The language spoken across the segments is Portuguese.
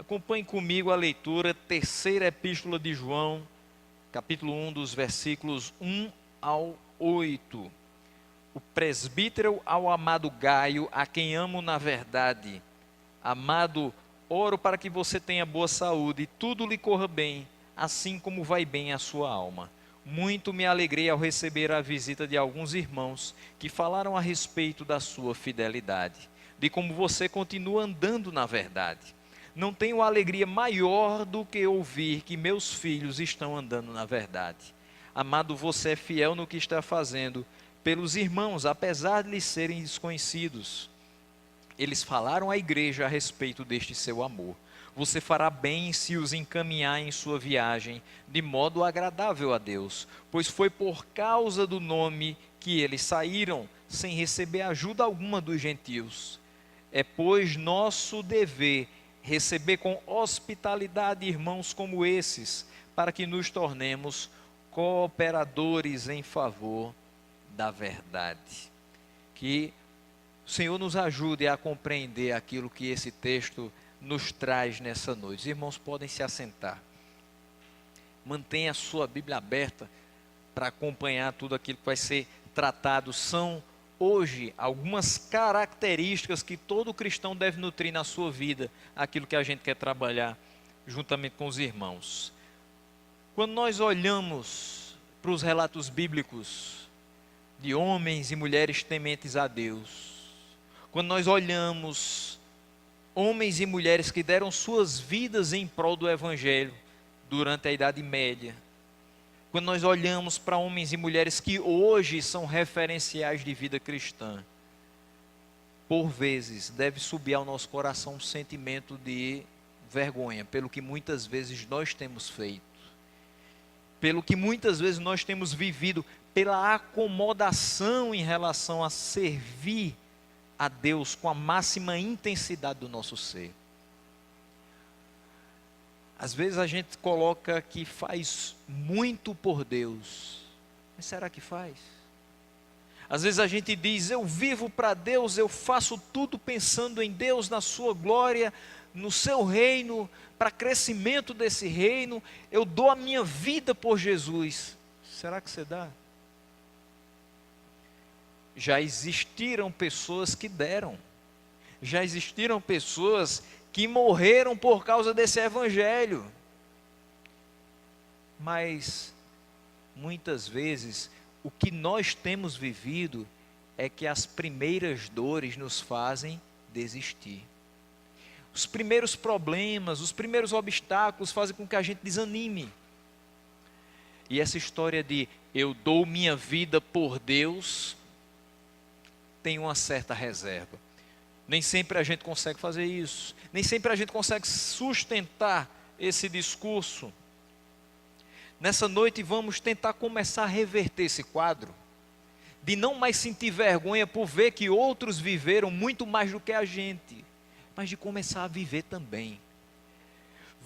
Acompanhe comigo a leitura, terceira epístola de João, capítulo 1, dos versículos 1 ao 8. O presbítero ao amado Gaio, a quem amo na verdade. Amado, oro para que você tenha boa saúde e tudo lhe corra bem, assim como vai bem a sua alma. Muito me alegrei ao receber a visita de alguns irmãos que falaram a respeito da sua fidelidade, de como você continua andando na verdade. Não tenho alegria maior do que ouvir que meus filhos estão andando na verdade. Amado, você é fiel no que está fazendo pelos irmãos, apesar de lhes serem desconhecidos. Eles falaram à igreja a respeito deste seu amor. Você fará bem se os encaminhar em sua viagem, de modo agradável a Deus, pois foi por causa do nome que eles saíram, sem receber ajuda alguma dos gentios. É, pois, nosso dever receber com hospitalidade irmãos como esses, para que nos tornemos cooperadores em favor da verdade. Que o Senhor nos ajude a compreender aquilo que esse texto nos traz nessa noite. Os irmãos podem se assentar. Mantenha a sua Bíblia aberta para acompanhar tudo aquilo que vai ser tratado. São hoje algumas características que todo cristão deve nutrir na sua vida, aquilo que a gente quer trabalhar juntamente com os irmãos. Quando nós olhamos para os relatos bíblicos de homens e mulheres tementes a Deus, quando nós olhamos homens e mulheres que deram suas vidas em prol do Evangelho durante a Idade Média, quando nós olhamos para homens e mulheres que hoje são referenciais de vida cristã, por vezes deve subir ao nosso coração um sentimento de vergonha pelo que muitas vezes nós temos feito, pelo que muitas vezes nós temos vivido, pela acomodação em relação a servir a Deus com a máxima intensidade do nosso ser. Às vezes a gente coloca que faz muito por Deus, mas será que faz? Às vezes a gente diz, eu vivo para Deus, eu faço tudo pensando em Deus, na sua glória, no seu reino, para crescimento desse reino, eu dou a minha vida por Jesus. Será que você dá? Já existiram pessoas que deram, já existiram pessoas que morreram por causa desse evangelho, mas muitas vezes o que nós temos vivido é que as primeiras dores nos fazem desistir. Os primeiros problemas, os primeiros obstáculos fazem com que a gente desanime. E essa história de eu dou minha vida por Deus tem uma certa reserva. Nem sempre a gente consegue fazer isso. Nem sempre a gente consegue sustentar esse discurso. Nessa noite vamos tentar começar a reverter esse quadro, de não mais sentir vergonha por ver que outros viveram muito mais do que a gente, mas de começar a viver também.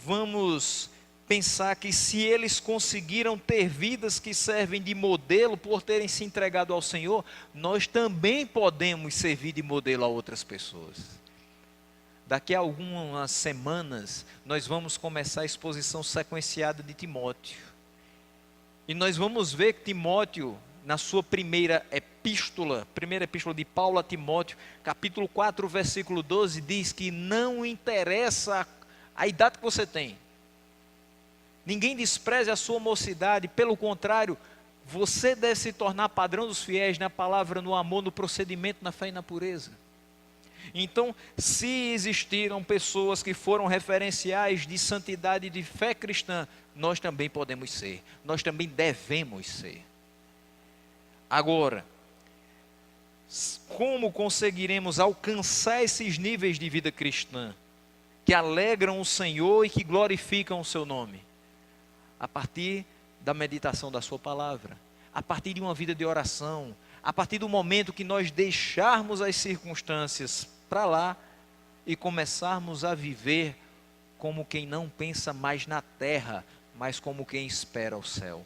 Vamos pensar que se eles conseguiram ter vidas que servem de modelo por terem se entregado ao Senhor, nós também podemos servir de modelo a outras pessoas. Daqui a algumas semanas, nós vamos começar a exposição sequenciada de Timóteo. E nós vamos ver que Timóteo, na sua primeira epístola de Paulo a Timóteo, capítulo 4, versículo 12, diz que não interessa a idade que você tem. Ninguém despreze a sua mocidade, pelo contrário, você deve se tornar padrão dos fiéis na palavra, no amor, no procedimento, na fé e na pureza. Então, se existiram pessoas que foram referenciais de santidade e de fé cristã, nós também podemos ser, nós também devemos ser. Agora, como conseguiremos alcançar esses níveis de vida cristã, que alegram o Senhor e que glorificam o seu nome? A partir da meditação da sua palavra, a partir de uma vida de oração, a partir do momento que nós deixarmos as circunstâncias para lá e começarmos a viver como quem não pensa mais na terra, mas como quem espera o céu.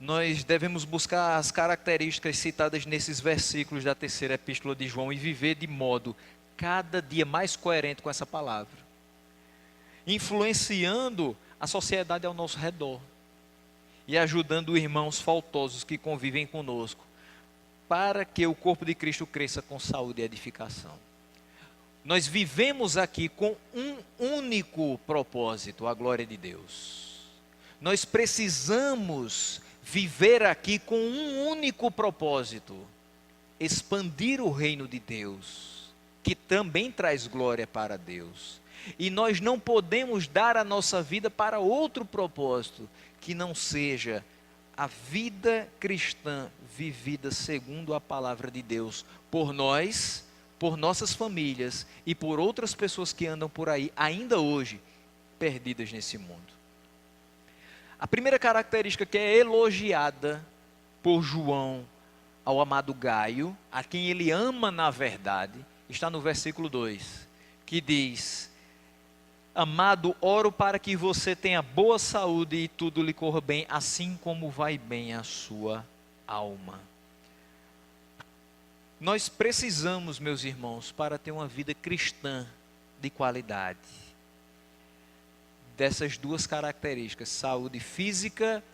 Nós devemos buscar as características citadas nesses versículos da terceira epístola de João e viver de modo cada dia mais coerente com essa palavra, influenciando a sociedade ao nosso redor e ajudando irmãos faltosos que convivem conosco, para que o corpo de Cristo cresça com saúde e edificação. Nós vivemos aqui com um único propósito, a glória de Deus. Nós precisamos viver aqui com um único propósito, expandir o reino de Deus, que também traz glória para Deus. E nós não podemos dar a nossa vida para outro propósito, que não seja a vida cristã vivida segundo a palavra de Deus, por nós, por nossas famílias e por outras pessoas que andam por aí, ainda hoje, perdidas nesse mundo. A primeira característica que é elogiada por João ao amado Gaio, a quem ele ama na verdade, está no versículo 2, que diz: amado, oro para que você tenha boa saúde e tudo lhe corra bem, assim como vai bem a sua alma. Nós precisamos, meus irmãos, para ter uma vida cristã de qualidade, dessas duas características, saúde física,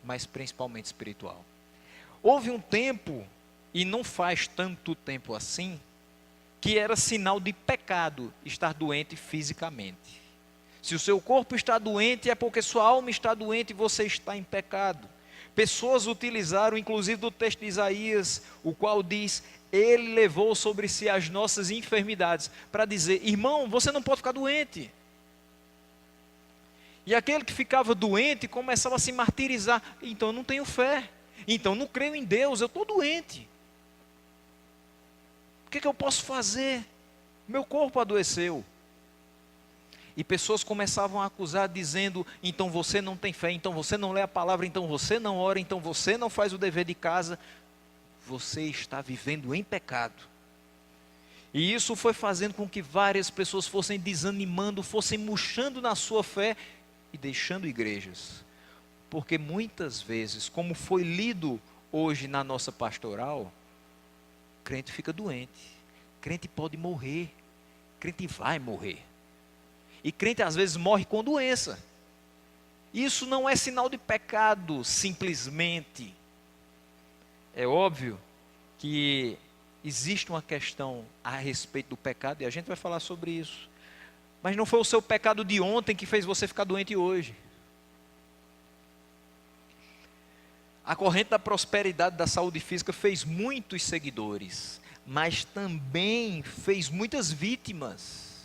mas principalmente espiritual. Houve um tempo, e não faz tanto tempo assim, que era sinal de pecado estar doente fisicamente. Se o seu corpo está doente, é porque sua alma está doente e você está em pecado. Pessoas utilizaram, inclusive do texto de Isaías, o qual diz: ele levou sobre si as nossas enfermidades, para dizer: irmão, você não pode ficar doente. E aquele que ficava doente começava a se martirizar: então eu não tenho fé, então eu não creio em Deus, eu estou doente. O que eu posso fazer? Meu corpo adoeceu. E pessoas começavam a acusar, dizendo: então você não tem fé, então você não lê a palavra, então você não ora, então você não faz o dever de casa. Você está vivendo em pecado. E isso foi fazendo com que várias pessoas fossem desanimando, fossem murchando na sua fé e deixando igrejas. Porque muitas vezes, como foi lido hoje na nossa pastoral, crente fica doente, crente pode morrer, crente vai morrer. E crente às vezes morre com doença. Isso não é sinal de pecado, simplesmente. É óbvio que existe uma questão a respeito do pecado, e a gente vai falar sobre isso. Mas não foi o seu pecado de ontem que fez você ficar doente hoje. A corrente da prosperidade da saúde física fez muitos seguidores, mas também fez muitas vítimas.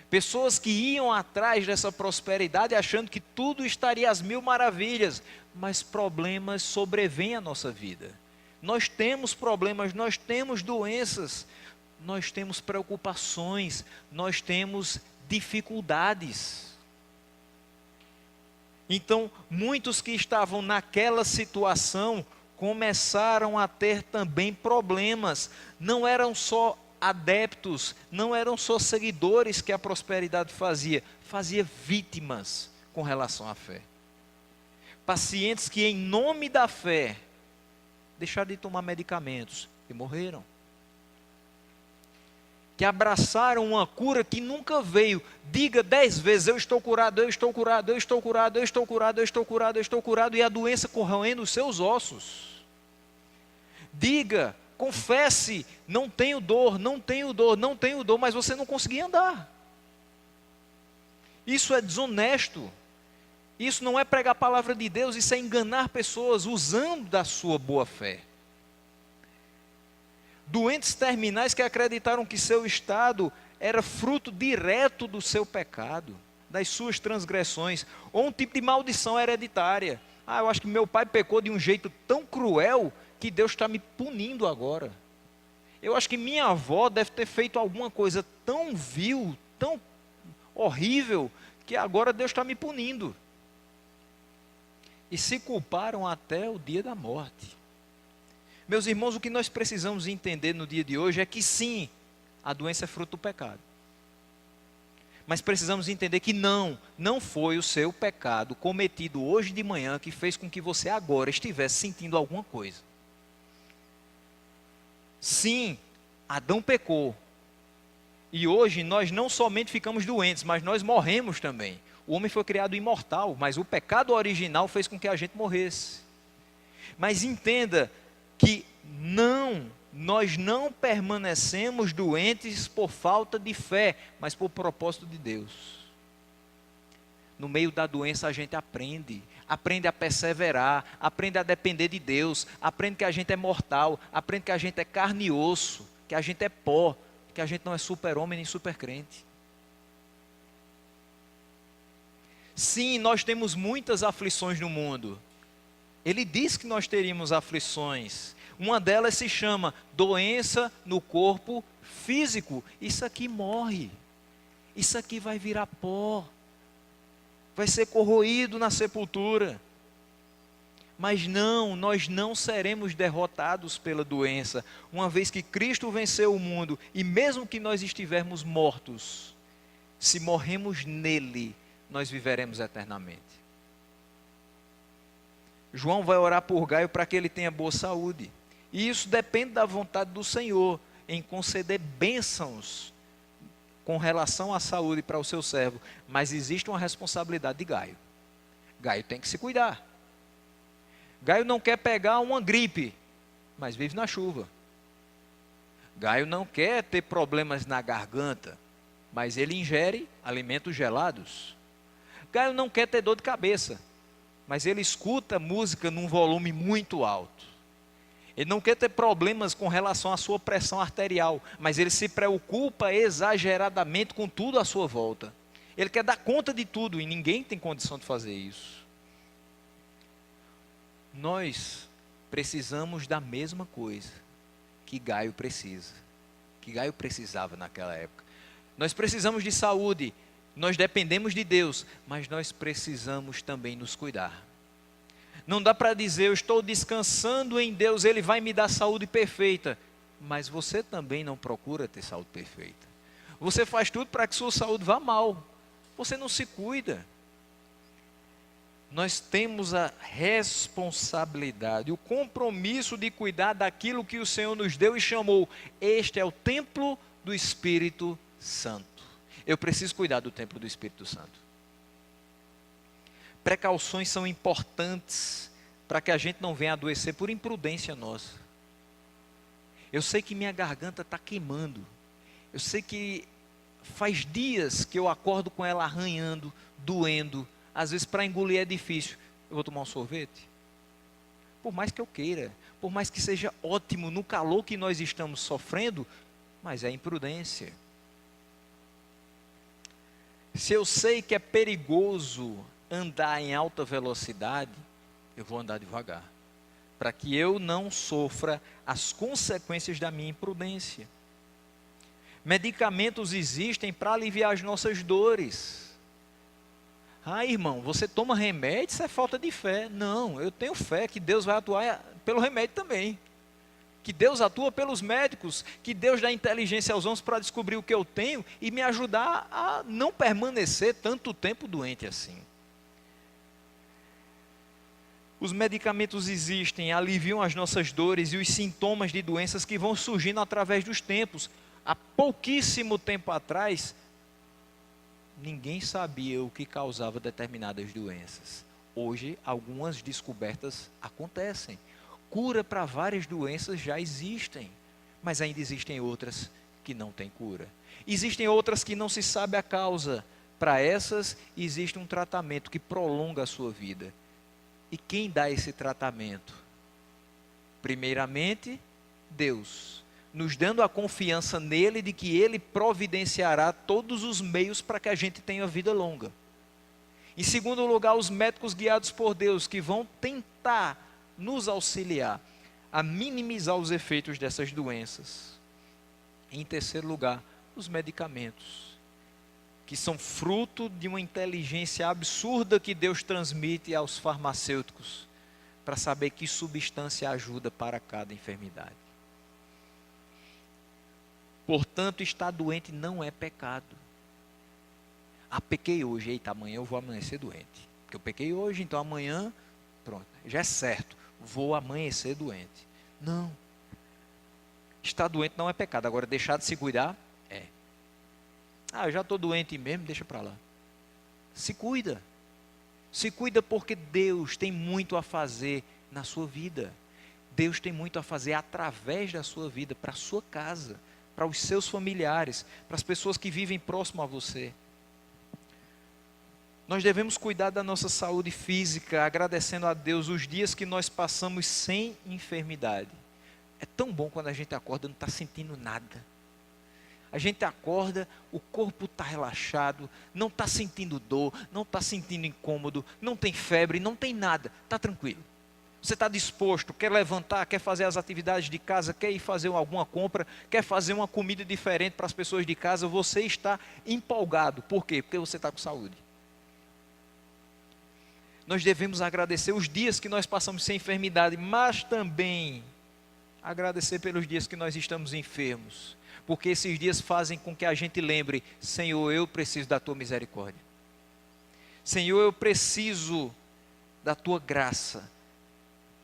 Pessoas que iam atrás dessa prosperidade achando que tudo estaria às mil maravilhas, mas problemas sobrevêm à nossa vida. Nós temos problemas, nós temos doenças, nós temos preocupações, nós temos dificuldades. Então, muitos que estavam naquela situação começaram a ter também problemas. Não eram só adeptos, não eram só seguidores que a prosperidade fazia vítimas com relação à fé. Pacientes que em nome da fé deixaram de tomar medicamentos e morreram. Que abraçaram uma cura que nunca veio. Diga 10 vezes: eu estou curado, eu estou curado, eu estou curado, eu estou curado, eu estou curado, eu estou curado, e a doença corroendo os seus ossos. Diga, confesse: não tenho dor, não tenho dor, não tenho dor, mas você não conseguia andar. Isso é desonesto. Isso não é pregar a palavra de Deus, isso é enganar pessoas usando da sua boa fé. Doentes terminais que acreditaram que seu estado era fruto direto do seu pecado, das suas transgressões, ou um tipo de maldição hereditária. Eu acho que meu pai pecou de um jeito tão cruel que Deus está me punindo agora. Eu acho que minha avó deve ter feito alguma coisa tão vil, tão horrível, que agora Deus está me punindo. E se culparam até o dia da morte. Meus irmãos, o que nós precisamos entender no dia de hoje é que sim, a doença é fruto do pecado. Mas precisamos entender que não foi o seu pecado cometido hoje de manhã que fez com que você agora estivesse sentindo alguma coisa. Sim, Adão pecou, E hoje nós não somente ficamos doentes, mas nós morremos também. O homem foi criado imortal, mas o pecado original fez com que a gente morresse. Mas entenda que nós não permanecemos doentes por falta de fé, mas por propósito de Deus. No meio da doença a gente aprende a perseverar, aprende a depender de Deus, aprende que a gente é mortal, aprende que a gente é carne e osso, que a gente é pó, que a gente não é super-homem nem super-crente. Sim, nós temos muitas aflições no mundo. Ele diz que nós teríamos aflições. Uma delas se chama doença no corpo físico. Isso aqui morre. Isso aqui vai virar pó. Vai ser corroído na sepultura. Mas não, nós não seremos derrotados pela doença, uma vez que Cristo venceu o mundo, e mesmo que nós estivermos mortos, se morremos nele, nós viveremos eternamente. João vai orar por Gaio para que ele tenha boa saúde, e isso depende da vontade do Senhor, em conceder bênçãos com relação à saúde para o seu servo, mas existe uma responsabilidade de Gaio. Gaio tem que se cuidar. Gaio não quer pegar uma gripe, mas vive na chuva. Gaio não quer ter problemas na garganta, mas ele ingere alimentos gelados. Gaio não quer ter dor de cabeça, mas ele escuta música num volume muito alto. Ele não quer ter problemas com relação à sua pressão arterial, mas ele se preocupa exageradamente com tudo à sua volta. Ele quer dar conta de tudo e ninguém tem condição de fazer isso. Nós precisamos da mesma coisa que Gaio precisa, que Gaio precisava naquela época. Nós precisamos de saúde, nós dependemos de Deus, mas nós precisamos também nos cuidar. Não dá para dizer, eu estou descansando em Deus, Ele vai me dar saúde perfeita, mas você também não procura ter saúde perfeita. Você faz tudo para que sua saúde vá mal, você não se cuida. Nós temos a responsabilidade, o compromisso de cuidar daquilo que o Senhor nos deu e chamou. Este é o templo do Espírito Santo. Eu preciso cuidar do templo do Espírito Santo. Precauções são importantes para que a gente não venha adoecer por imprudência nossa. Eu sei que minha garganta está queimando. Eu sei que faz dias que eu acordo com ela arranhando, doendo. Às vezes para engolir é difícil. Eu vou tomar um sorvete? Por mais que eu queira, por mais que seja ótimo no calor que nós estamos sofrendo, mas é imprudência. Se eu sei que é perigoso andar em alta velocidade, eu vou andar devagar, para que eu não sofra as consequências da minha imprudência. Medicamentos existem para aliviar as nossas dores. Ah, irmão, você toma remédio, isso é falta de fé. Não, eu tenho fé que Deus vai atuar pelo remédio também. Que Deus atua pelos médicos, que Deus dá inteligência aos homens para descobrir o que eu tenho e me ajudar a não permanecer tanto tempo doente assim. Os medicamentos existem, aliviam as nossas dores e os sintomas de doenças que vão surgindo através dos tempos. Há pouquíssimo tempo atrás, ninguém sabia o que causava determinadas doenças. Hoje, algumas descobertas acontecem. Cura para várias doenças já existem, mas ainda existem outras que não têm cura. Existem outras que não se sabe a causa. Para essas, existe um tratamento que prolonga a sua vida. E quem dá esse tratamento? Primeiramente, Deus, nos dando a confiança nele de que ele providenciará todos os meios para que a gente tenha vida longa. Em segundo lugar, os médicos guiados por Deus, que vão tentar nos auxiliar a minimizar os efeitos dessas doenças. Em terceiro lugar, os medicamentos, que são fruto de uma inteligência absurda que Deus transmite aos farmacêuticos, para saber que substância ajuda para cada enfermidade. Portanto, estar doente não é pecado. Ah, pequei hoje, eita, amanhã eu vou amanhecer doente. Porque eu pequei hoje, então amanhã, pronto, já é certo, vou amanhecer doente. Não. Estar doente não é pecado, agora deixar de se cuidar, é. Ah, eu já estou doente mesmo, deixa para lá. Se cuida. Se cuida porque Deus tem muito a fazer na sua vida. Deus tem muito a fazer através da sua vida, para a sua casa, para os seus familiares, para as pessoas que vivem próximo a você. Nós devemos cuidar da nossa saúde física, agradecendo a Deus os dias que nós passamos sem enfermidade. É tão bom quando a gente acorda e não está sentindo nada. A gente acorda, o corpo está relaxado, não está sentindo dor, não está sentindo incômodo, não tem febre, não tem nada, está tranquilo. Você está disposto, quer levantar, quer fazer as atividades de casa, quer ir fazer alguma compra, quer fazer uma comida diferente para as pessoas de casa, você está empolgado. Por quê? Porque você está com saúde. Nós devemos agradecer os dias que nós passamos sem enfermidade, mas também agradecer pelos dias que nós estamos enfermos. Porque esses dias fazem com que a gente lembre: Senhor, eu preciso da Tua misericórdia. Senhor, eu preciso da Tua graça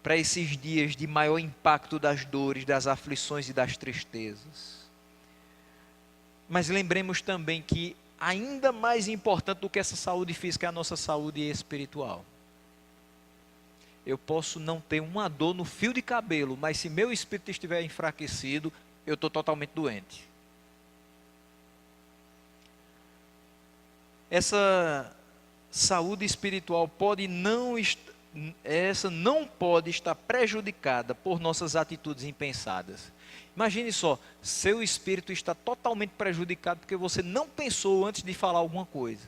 para esses dias de maior impacto das dores, das aflições e das tristezas. Mas lembremos também que ainda mais importante do que essa saúde física é a nossa saúde espiritual. Eu posso não ter uma dor no fio de cabelo, mas se meu espírito estiver enfraquecido, eu estou totalmente doente. Essa saúde espiritual não pode estar prejudicada por nossas atitudes impensadas. Imagine só, seu espírito está totalmente prejudicado porque você não pensou antes de falar alguma coisa.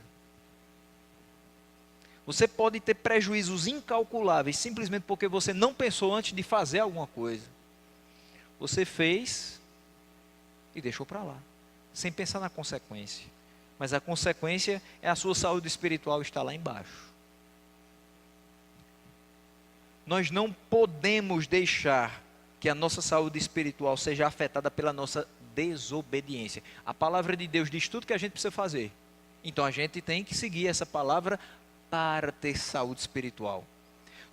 Você pode ter prejuízos incalculáveis simplesmente porque você não pensou antes de fazer alguma coisa. Você fez e deixou para lá, sem pensar na consequência. Mas a consequência é a sua saúde espiritual estar lá embaixo. Nós não podemos deixar que a nossa saúde espiritual seja afetada pela nossa desobediência. A palavra de Deus diz tudo que a gente precisa fazer. Então a gente tem que seguir essa palavra para ter saúde espiritual.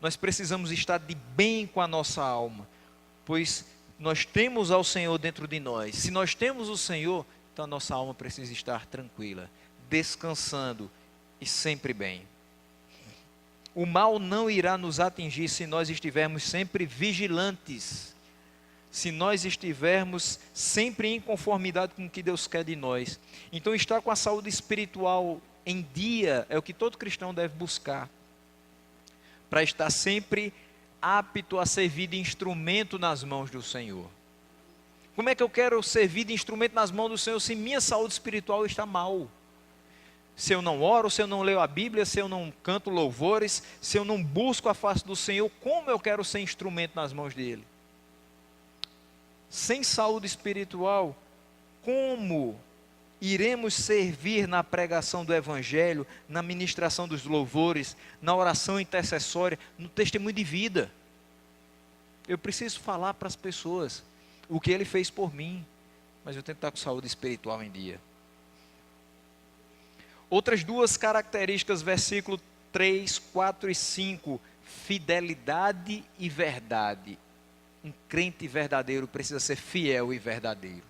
Nós precisamos estar de bem com a nossa alma, pois nós temos ao Senhor dentro de nós. Se nós temos o Senhor, então a nossa alma precisa estar tranquila, descansando e sempre bem. O mal não irá nos atingir se nós estivermos sempre vigilantes, se nós estivermos sempre em conformidade com o que Deus quer de nós. Então estar com a saúde espiritual em dia é o que todo cristão deve buscar, para estar sempre apto a servir de instrumento nas mãos do Senhor. Como é que eu quero servir de instrumento nas mãos do Senhor se minha saúde espiritual está mal? Se eu não oro, se eu não leio a Bíblia, se eu não canto louvores, se eu não busco a face do Senhor, como eu quero ser instrumento nas mãos dele? Sem saúde espiritual, como iremos servir na pregação do Evangelho, na ministração dos louvores, na oração intercessória, no testemunho de vida? Eu preciso falar para as pessoas o que ele fez por mim, mas eu tenho que estar com saúde espiritual em dia. Outras duas características, versículo 3, 4 e 5, fidelidade e verdade. Um crente verdadeiro precisa ser fiel e verdadeiro.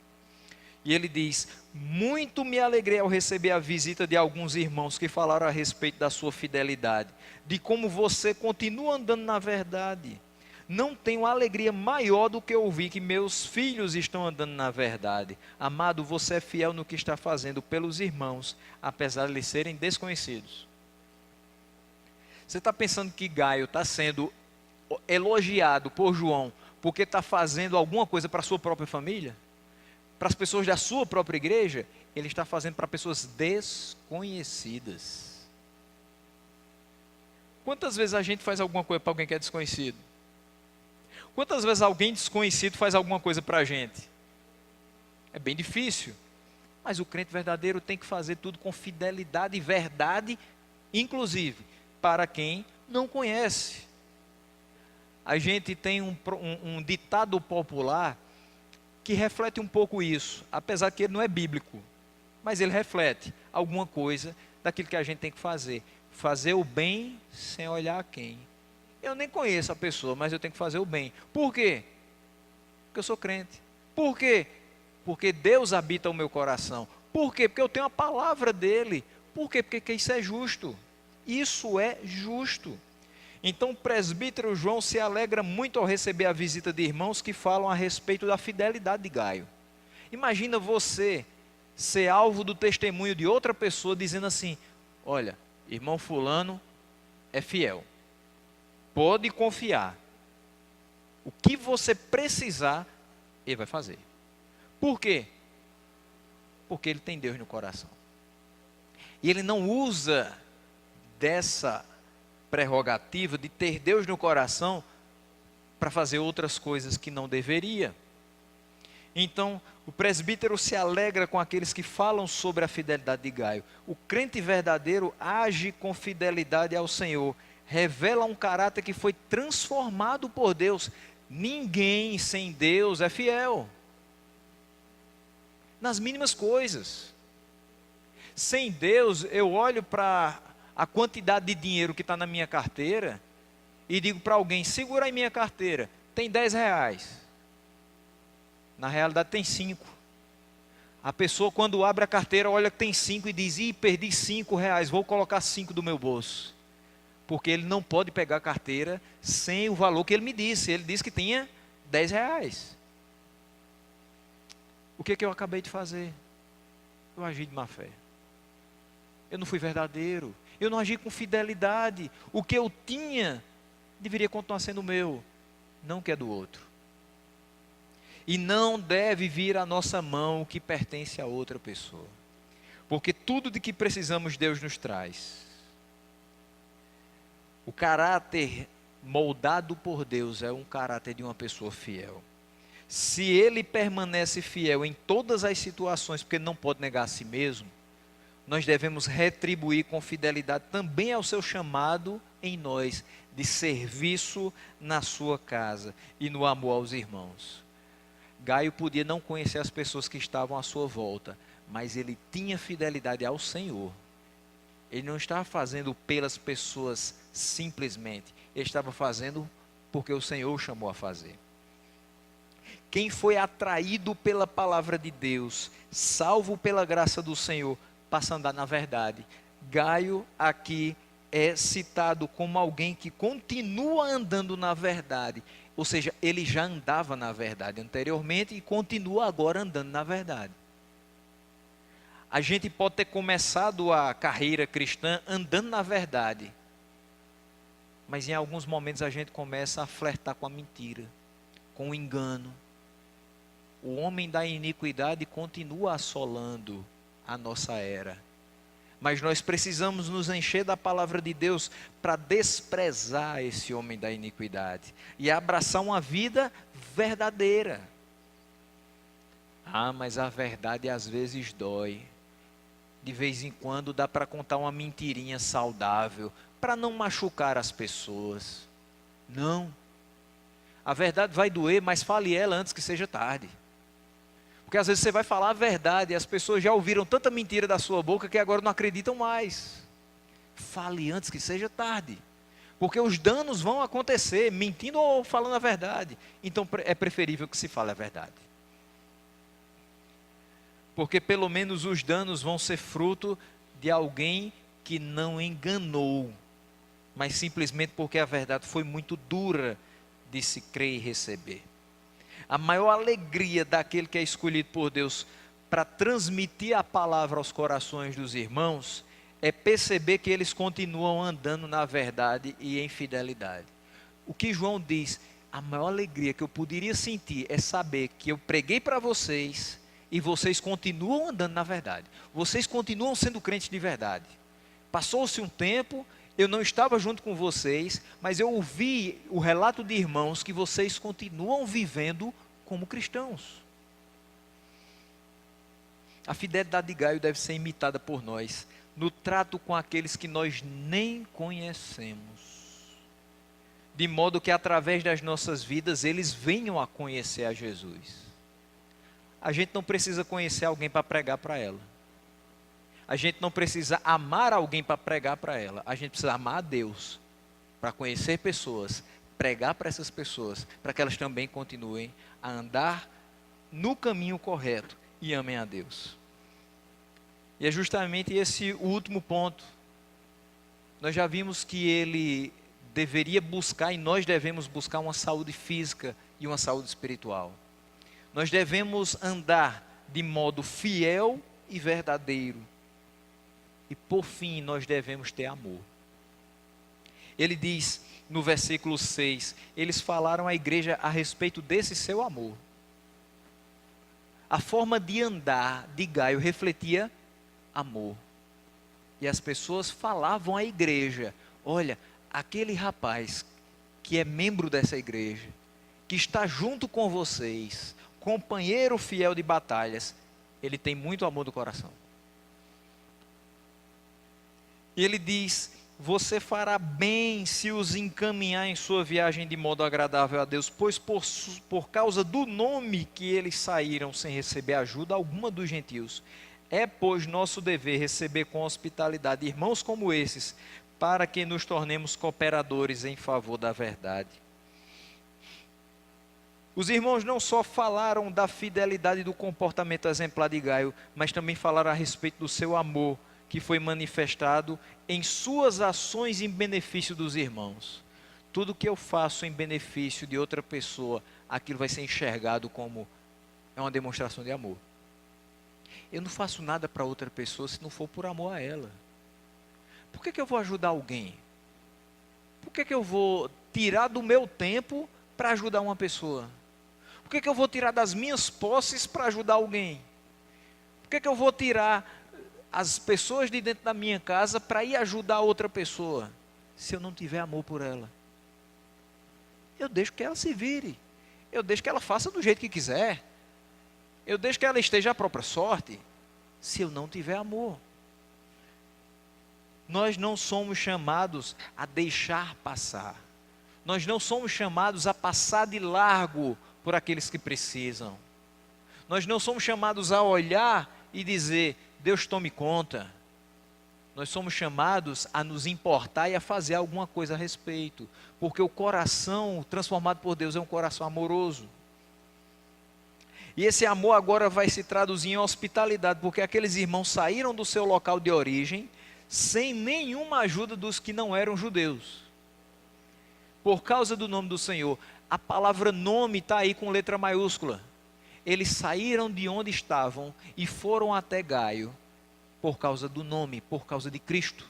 E ele diz: muito me alegrei ao receber a visita de alguns irmãos que falaram a respeito da sua fidelidade, de como você continua andando na verdade. Não tenho alegria maior do que ouvir que meus filhos estão andando na verdade. Amado, você é fiel no que está fazendo pelos irmãos, apesar de eles serem desconhecidos. Você está pensando que Gaio está sendo elogiado por João porque está fazendo alguma coisa para a sua própria família? Para as pessoas da sua própria igreja? Ele está fazendo para pessoas desconhecidas. Quantas vezes a gente faz alguma coisa para alguém que é desconhecido? Quantas vezes alguém desconhecido faz alguma coisa para a gente? É bem difícil. Mas o crente verdadeiro tem que fazer tudo com fidelidade e verdade, inclusive para quem não conhece. A gente tem um ditado popular que reflete um pouco isso, apesar que ele não é bíblico, mas ele reflete alguma coisa daquilo que a gente tem que fazer. Fazer o bem sem olhar a quem. Eu nem conheço a pessoa, mas eu tenho que fazer o bem. Por quê? Porque eu sou crente. Por quê? Porque Deus habita o meu coração. Por quê? Porque eu tenho a palavra dele. Por quê? Porque isso é justo. Isso é justo. Então o presbítero João se alegra muito ao receber a visita de irmãos que falam a respeito da fidelidade de Gaio. Imagina você ser alvo do testemunho de outra pessoa dizendo assim: olha, irmão fulano é fiel, pode confiar, o que você precisar, ele vai fazer. Por quê? Porque ele tem Deus no coração. E ele não usa dessa prerrogativa de ter Deus no coração para fazer outras coisas que não deveria. Então, o presbítero se alegra com aqueles que falam sobre a fidelidade de Gaio. O crente verdadeiro age com fidelidade ao Senhor, revela um caráter que foi transformado por Deus. Ninguém sem Deus é fiel. Nas mínimas coisas. Sem Deus, eu olho para a quantidade de dinheiro que está na minha carteira e digo para alguém: segura aí minha carteira, tem 10 reais. Na realidade tem 5. A pessoa, quando abre a carteira, olha que tem 5 e diz: ih, perdi 5 reais, vou colocar 5 do meu bolso. Porque ele não pode pegar a carteira sem o valor que ele me disse. Ele disse que tinha 10 reais. O que eu acabei de fazer? Eu agi de má fé. Eu não fui verdadeiro. Eu não agi com fidelidade. O que eu tinha deveria continuar sendo meu, não o que é do outro. E não deve vir à nossa mão o que pertence a outra pessoa. Porque tudo de que precisamos Deus nos traz. O caráter moldado por Deus é um caráter de uma pessoa fiel. Se ele permanece fiel em todas as situações, porque ele não pode negar a si mesmo, nós devemos retribuir com fidelidade também ao seu chamado em nós, de serviço na sua casa e no amor aos irmãos. Gaio podia não conhecer as pessoas que estavam à sua volta, mas ele tinha fidelidade ao Senhor. Ele não estava fazendo pelas pessoas simplesmente, ele estava fazendo porque o Senhor o chamou a fazer. Quem foi atraído pela palavra de Deus, salvo pela graça do Senhor, passa a andar na verdade. Gaio aqui é citado como alguém que continua andando na verdade. Ou seja, ele já andava na verdade anteriormente e continua agora andando na verdade. A gente pode ter começado a carreira cristã andando na verdade, mas em alguns momentos a gente começa a flertar com a mentira, com o engano. O homem da iniquidade continua assolando a nossa era. Mas nós precisamos nos encher da palavra de Deus para desprezar esse homem da iniquidade e abraçar uma vida verdadeira. Ah, mas a verdade às vezes dói. De vez em quando dá para contar uma mentirinha saudável para não machucar as pessoas. Não. A verdade vai doer, mas fale ela antes que seja tarde. Porque às vezes você vai falar a verdade e as pessoas já ouviram tanta mentira da sua boca que agora não acreditam mais. Fale antes que seja tarde. Porque os danos vão acontecer, mentindo ou falando a verdade. Então é preferível que se fale a verdade. Porque pelo menos os danos vão ser fruto de alguém que não enganou, mas simplesmente porque a verdade foi muito dura de se crer e receber. A maior alegria daquele que é escolhido por Deus para transmitir a palavra aos corações dos irmãos é perceber que eles continuam andando na verdade e em fidelidade. O que João diz, a maior alegria que eu poderia sentir é saber que eu preguei para vocês e vocês continuam andando na verdade. Vocês continuam sendo crentes de verdade. Passou-se um tempo, eu não estava junto com vocês, mas eu ouvi o relato de irmãos que vocês continuam vivendo como cristãos. A fidelidade de Gaio deve ser imitada por nós, no trato com aqueles que nós nem conhecemos. De modo que através das nossas vidas eles venham a conhecer a Jesus. A gente não precisa conhecer alguém para pregar para ela. A gente não precisa amar alguém para pregar para ela. A gente precisa amar a Deus para conhecer pessoas, pregar para essas pessoas, para que elas também continuem a andar no caminho correto e amem a Deus. E é justamente esse o último ponto. Nós já vimos que ele deveria buscar, e nós devemos buscar uma saúde física e uma saúde espiritual. Nós devemos andar de modo fiel e verdadeiro. E por fim, nós devemos ter amor. Ele diz no versículo 6, eles falaram à igreja a respeito desse seu amor. A forma de andar de Gaio refletia amor. E as pessoas falavam à igreja: olha, aquele rapaz que é membro dessa igreja, que está junto com vocês, companheiro fiel de batalhas, ele tem muito amor do coração. E ele diz: você fará bem se os encaminhar em sua viagem de modo agradável a Deus, pois por causa do nome que eles saíram sem receber ajuda alguma dos gentios. É, pois, nosso dever receber com hospitalidade irmãos como esses, para que nos tornemos cooperadores em favor da verdade. Os irmãos não só falaram da fidelidade e do comportamento exemplar de Gaio, mas também falaram a respeito do seu amor, que foi manifestado em suas ações em benefício dos irmãos. Tudo que eu faço em benefício de outra pessoa, aquilo vai ser enxergado como uma demonstração de amor. Eu não faço nada para outra pessoa se não for por amor a ela. Por que eu vou ajudar alguém? Por que eu vou tirar do meu tempo para ajudar uma pessoa? Por que eu vou tirar das minhas posses para ajudar alguém? Por que eu vou tirar as pessoas de dentro da minha casa para ir ajudar outra pessoa, se eu não tiver amor por ela? Eu deixo que ela se vire, eu deixo que ela faça do jeito que quiser, eu deixo que ela esteja à própria sorte, se eu não tiver amor. Nós não somos chamados a deixar passar, nós não somos chamados a passar de largo por aqueles que precisam, nós não somos chamados a olhar e dizer: Deus tome conta. Nós somos chamados a nos importar e a fazer alguma coisa a respeito, porque o coração transformado por Deus é um coração amoroso. E esse amor agora vai se traduzir em hospitalidade, porque aqueles irmãos saíram do seu local de origem sem nenhuma ajuda dos que não eram judeus. Por causa do nome do Senhor, a palavra nome está aí com letra maiúscula. Eles saíram de onde estavam e foram até Gaio por causa do nome, por causa de Cristo.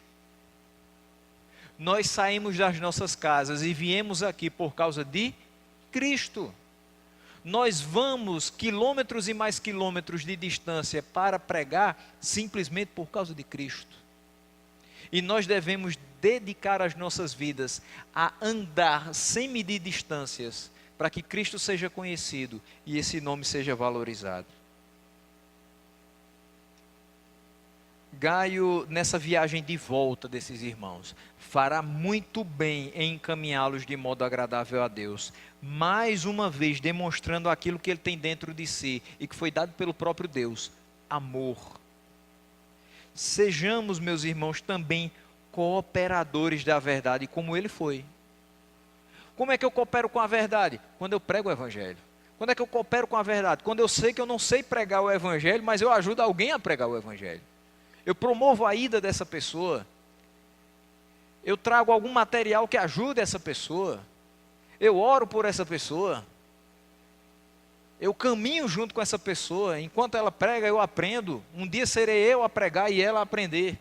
Nós saímos das nossas casas e viemos aqui por causa de Cristo. Nós vamos quilômetros e mais quilômetros de distância para pregar simplesmente por causa de Cristo. E nós devemos dedicar as nossas vidas a andar sem medir distâncias, para que Cristo seja conhecido e esse nome seja valorizado. Gaio, nessa viagem de volta desses irmãos, fará muito bem em encaminhá-los de modo agradável a Deus, mais uma vez demonstrando aquilo que ele tem dentro de si e que foi dado pelo próprio Deus: amor. Sejamos, meus irmãos, também cooperadores da verdade, como ele foi. Como é que eu coopero com a verdade? Quando eu prego o Evangelho. Quando é que eu coopero com a verdade? Quando eu sei que eu não sei pregar o Evangelho, mas eu ajudo alguém a pregar o Evangelho. Eu promovo a ida dessa pessoa. Eu trago algum material que ajude essa pessoa. Eu oro por essa pessoa. Eu caminho junto com essa pessoa. Enquanto ela prega, eu aprendo. Um dia serei eu a pregar e ela a aprender.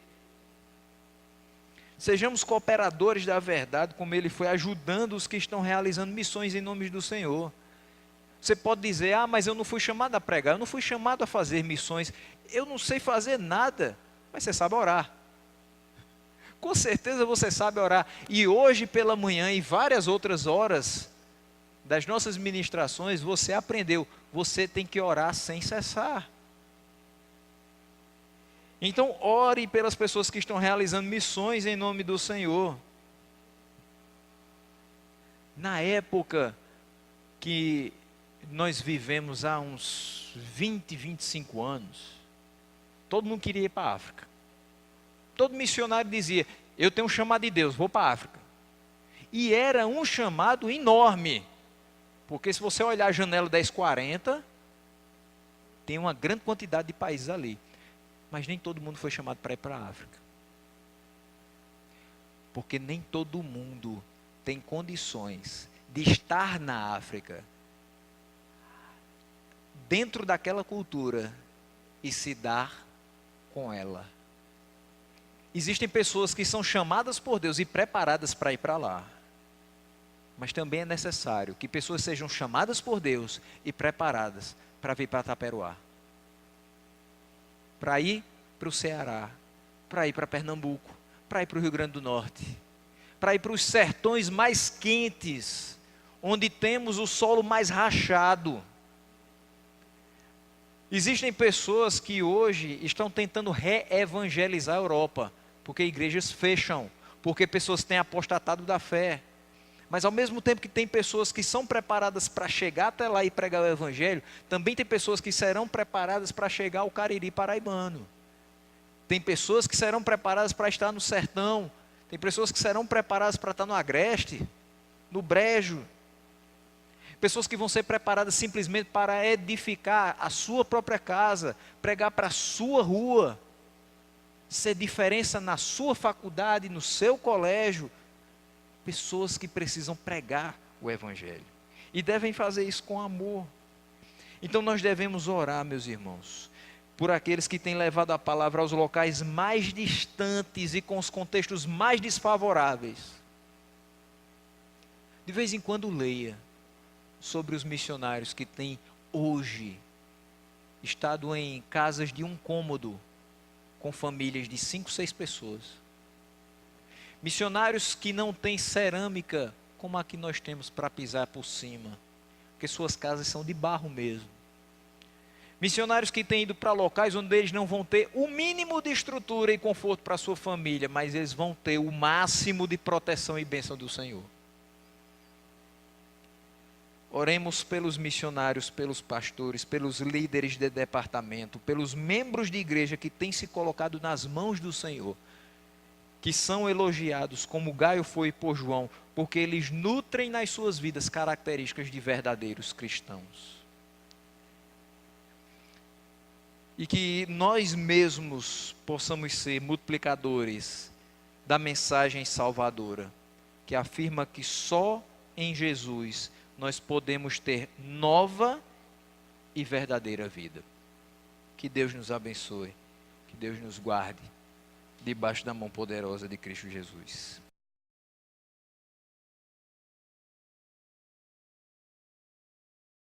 Sejamos cooperadores da verdade, como ele foi, ajudando os que estão realizando missões em nome do Senhor. Você pode dizer: ah, mas eu não fui chamado a pregar, eu não fui chamado a fazer missões, eu não sei fazer nada, mas você sabe orar. Com certeza você sabe orar. E hoje pela manhã e várias outras horas das nossas ministrações, você aprendeu, você tem que orar sem cessar. Então ore pelas pessoas que estão realizando missões em nome do Senhor. Na época que nós vivemos há uns 20, 25 anos, todo mundo queria ir para a África. Todo missionário dizia: eu tenho um chamado de Deus, vou para a África. E era um chamado enorme, porque se você olhar a janela 1040, tem uma grande quantidade de países ali. Mas nem todo mundo foi chamado para ir para a África. Porque nem todo mundo tem condições de estar na África, dentro daquela cultura, e se dar com ela. Existem pessoas que são chamadas por Deus e preparadas para ir para lá. Mas também é necessário que pessoas sejam chamadas por Deus e preparadas para vir para Taperoá. Para ir para o Ceará, para ir para Pernambuco, para ir para o Rio Grande do Norte, para ir para os sertões mais quentes, onde temos o solo mais rachado. Existem pessoas que hoje estão tentando reevangelizar a Europa, porque igrejas fecham, porque pessoas têm apostatado da fé. Mas ao mesmo tempo que tem pessoas que são preparadas para chegar até lá e pregar o Evangelho, também tem pessoas que serão preparadas para chegar ao Cariri paraibano. Tem pessoas que serão preparadas para estar no sertão. Tem pessoas que serão preparadas para estar no Agreste, no Brejo. Pessoas que vão ser preparadas simplesmente para edificar a sua própria casa, pregar para a sua rua, ser diferença na sua faculdade, no seu colégio. Pessoas que precisam pregar o Evangelho. E devem fazer isso com amor. Então nós devemos orar, meus irmãos, por aqueles que têm levado a palavra aos locais mais distantes e com os contextos mais desfavoráveis. De vez em quando leia sobre os missionários que têm hoje estado em casas de um cômodo, com famílias de 5, 6 pessoas. Missionários que não têm cerâmica como a que nós temos para pisar por cima, porque suas casas são de barro mesmo. Missionários que têm ido para locais onde eles não vão ter o mínimo de estrutura e conforto para a sua família, mas eles vão ter o máximo de proteção e bênção do Senhor. Oremos pelos missionários, pelos pastores, pelos líderes de departamento, pelos membros de igreja que têm se colocado nas mãos do Senhor, que são elogiados como Gaio foi por João, porque eles nutrem nas suas vidas características de verdadeiros cristãos. E que nós mesmos possamos ser multiplicadores da mensagem salvadora, que afirma que só em Jesus nós podemos ter nova e verdadeira vida. Que Deus nos abençoe, que Deus nos guarde, debaixo da mão poderosa de Cristo Jesus.